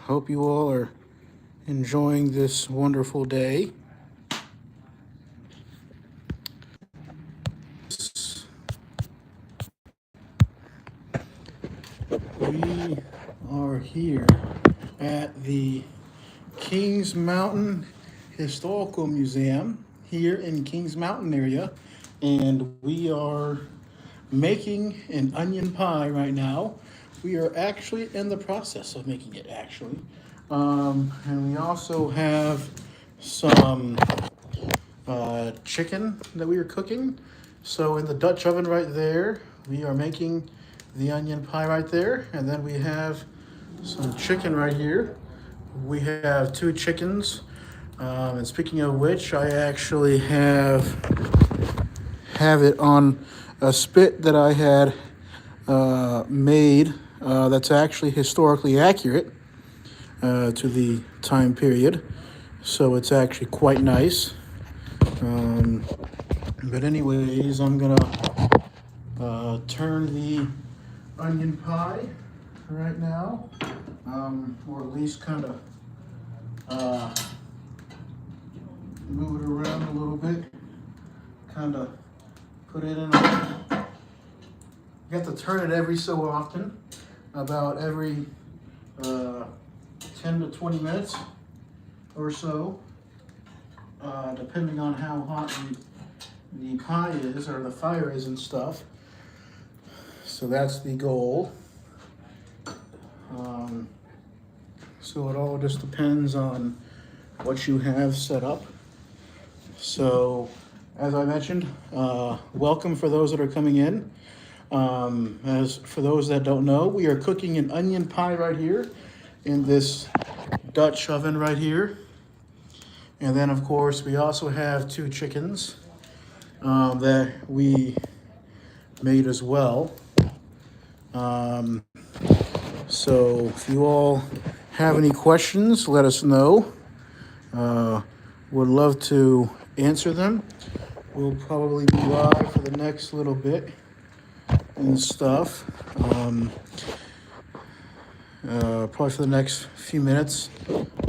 Hope you all are enjoying this wonderful day. We are here at the Kings Mountain Historical Museum here in Kings Mountain area, and we are making an onion pie right now. We are actually in the process of making it, actually. And we also have some chicken that we are cooking. So in the Dutch oven right there, we are making the onion pie right there. And then we have some chicken right here. We have two chickens. And speaking of which, I actually have it on a spit that I had made that's actually historically accurate to the time period. So it's actually quite nice. But anyways, I'm gonna turn the onion pie right now, or at least kind of move it around a little bit, kind of put it in a, you have to turn it every so often, about every 10 to 20 minutes or so, depending on how hot the pie is or the fire is and stuff. So that's the goal. So it all just depends on what you have set up. So as I mentioned, welcome for those that are coming in. As for those that don't know, we are cooking an onion pie right here in this Dutch oven right here. And then of course we also have two chickens that we made as well. So if you all have any questions, let us know. Would love to answer them. We'll probably be live for the next little bit and stuff. Probably for the next few minutes,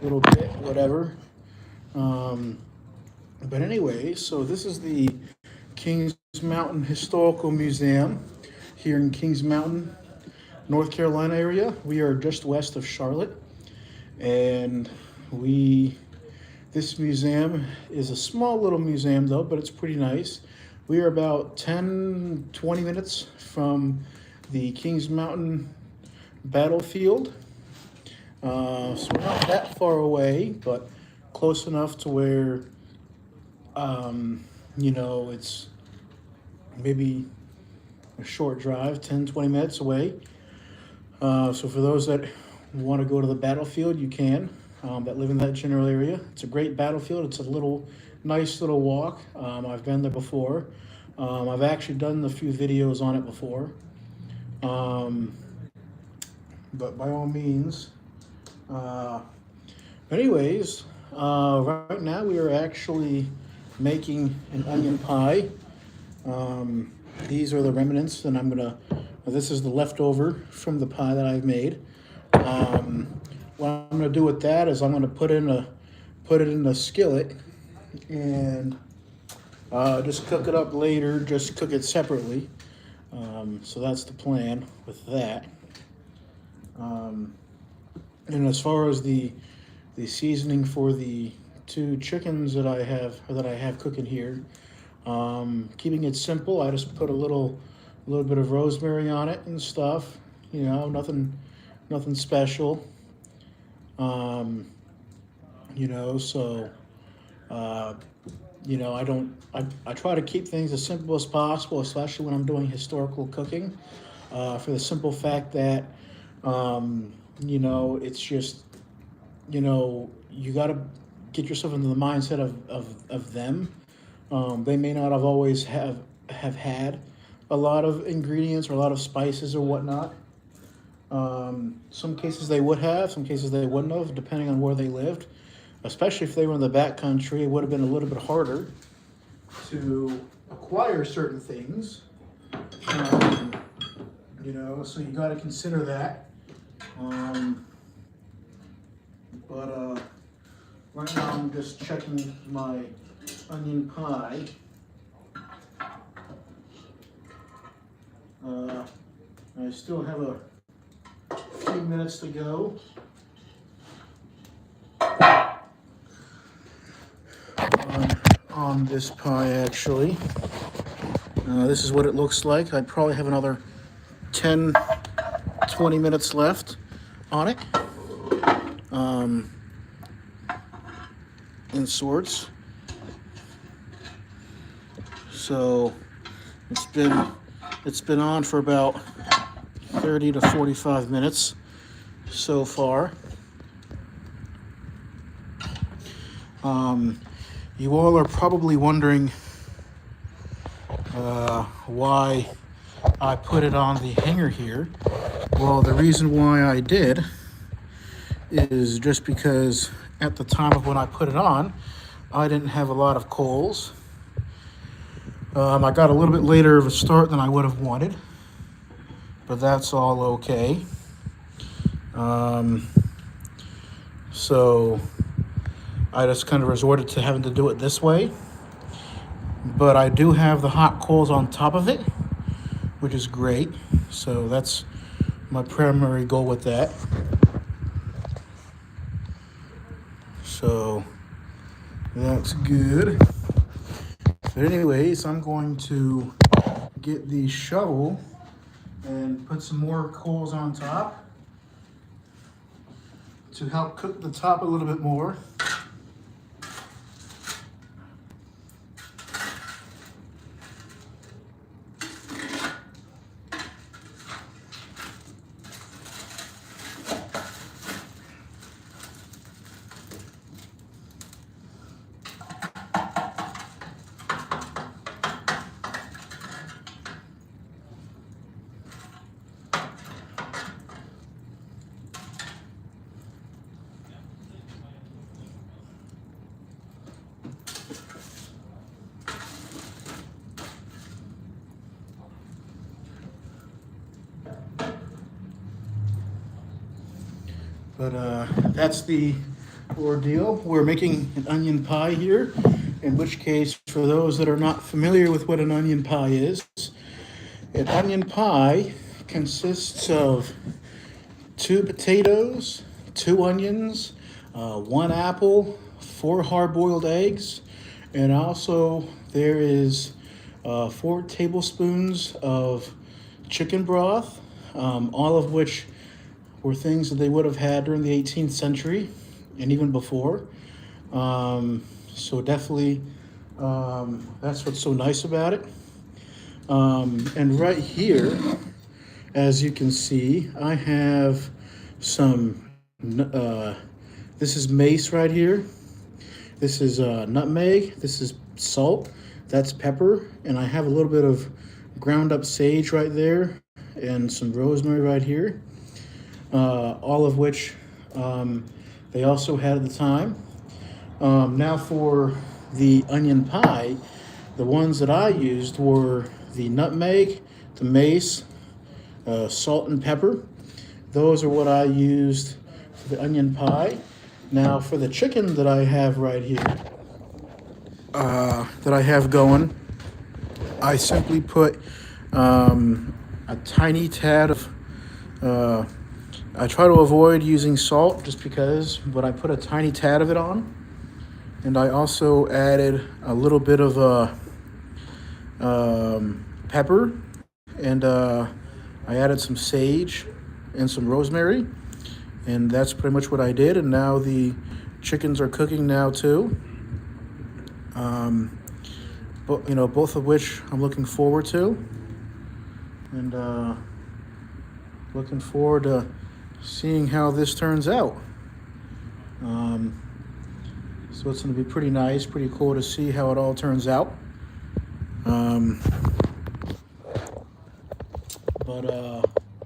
little bit, whatever. But anyway, so this is the Kings Mountain Historical Museum here in Kings Mountain, North Carolina area. We are just west of Charlotte, and this museum is a small little museum though, but it's pretty nice. We are about 10-20 minutes from the Kings Mountain battlefield. So we're not that far away, but close enough to where, it's maybe a short drive, 10-20 minutes away. So for those that want to go to the battlefield, you can, that live in that general area. It's a great battlefield. It's a nice little walk. I've been there before. I've actually done a few videos on it before. But by all means, anyways, right now we are actually making an onion pie. These are the remnants, and this is the leftover from the pie that I've made. What I'm gonna do with that is I'm gonna put it in a skillet and just cook it up later, just cook it separately. So that's the plan with that. And as far as the seasoning for the two chickens that I have cooking here, keeping it simple, I just put a little bit of rosemary on it and stuff. Nothing special. I try to keep things as simple as possible, especially when I'm doing historical cooking, for the simple fact that, it's just, you got to get yourself into the mindset of them. They may not have always have had a lot of ingredients or a lot of spices or whatnot. Some cases they would have, some cases they wouldn't have, depending on where they lived. Especially if they were in the back country, it would have been a little bit harder to acquire certain things. So you got to consider that. But right now I'm just checking my onion pie. I still have a few minutes to go. On this pie, actually. This is what it looks like. I probably have another 10, 20 minutes left on it. In sorts. So it's been on for about 30 to 45 minutes so far. You all are probably wondering why I put it on the hanger here. Well, the reason why I did is just because at the time of when I put it on, I didn't have a lot of coals. I got a little bit later of a start than I would have wanted, but that's all okay. So I just kind of resorted to having to do it this way. But I do have the hot coals on top of it, which is great. So that's my primary goal with that. So that's good. But anyways, I'm going to get the shovel and put some more coals on top to help cook the top a little bit more. But that's the ordeal. We're making an onion pie here, in which case, for those that are not familiar with what an onion pie is, an onion pie consists of 2 potatoes, 2 onions, 1 apple, 4 hard-boiled eggs, and also there is 4 tablespoons of chicken broth, all of which were things that they would have had during the 18th century and even before. So definitely, that's what's so nice about it. And right here, as you can see, I have some, this is mace right here. This is nutmeg, this is salt, that's pepper, and I have a little bit of ground up sage right there and some rosemary right here. All of which they also had at the time. Now for the onion pie, the ones that I used were the nutmeg, the mace, salt and pepper. Those are what I used for the onion pie. Now for the chicken that I have right here, that I have going, I simply put a tiny tad of I try to avoid using salt just because, but I put a tiny tad of it on. And I also added a little bit of pepper, and I added some sage and some rosemary. And that's pretty much what I did. And now the chickens are cooking now too. But both of which I'm looking forward to. And looking forward to seeing how this turns out. So it's going to be pretty nice, pretty cool to see how it all turns out. But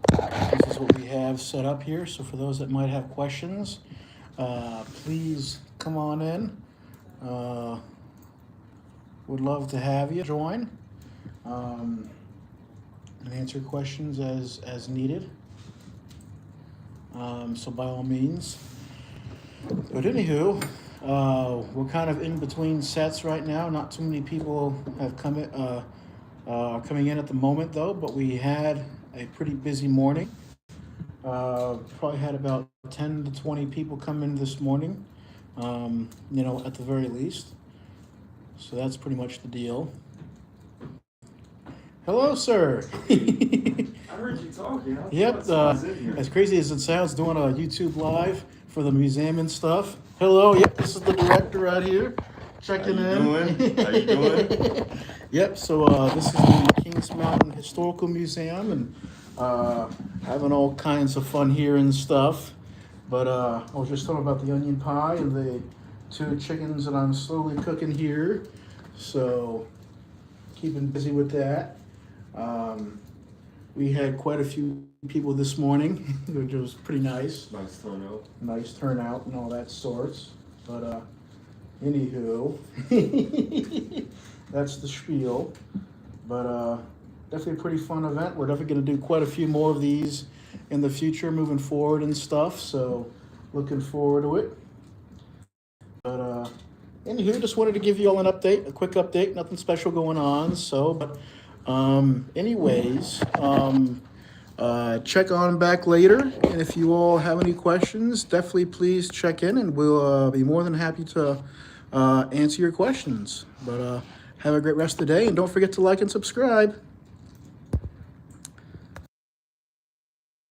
this is what we have set up here. So for those that might have questions, please come on in. Would love to have you join and answer questions as needed. So by all means. But anywho, we're kind of in between sets right now. Not too many people have come in, are coming in at the moment though, but we had a pretty busy morning. Probably had about 10 to 20 people come in this morning, at the very least. So that's pretty much the deal. Hello, sir. I heard you talking. Yep, as crazy as it sounds, doing a YouTube live for the museum and stuff. Hello, yep, this is the director right here, checking in. How you doing? Yep, so this is the Kings Mountain Historical Museum, and having all kinds of fun here and stuff. But I was just talking about the onion pie and the 2 chickens that I'm slowly cooking here. So keeping busy with that. We had quite a few people this morning, which was pretty nice. Nice turnout. Nice turnout and all that sorts. But anywho, that's the spiel. But definitely a pretty fun event. We're definitely going to do quite a few more of these in the future, moving forward and stuff. So looking forward to it. But anywho, just wanted to give you all an update, a quick update. Nothing special going on. So, but anyways, check on back later. And if you all have any questions, definitely please check in, and we'll be more than happy to answer your questions. But have a great rest of the day, and don't forget to like and subscribe.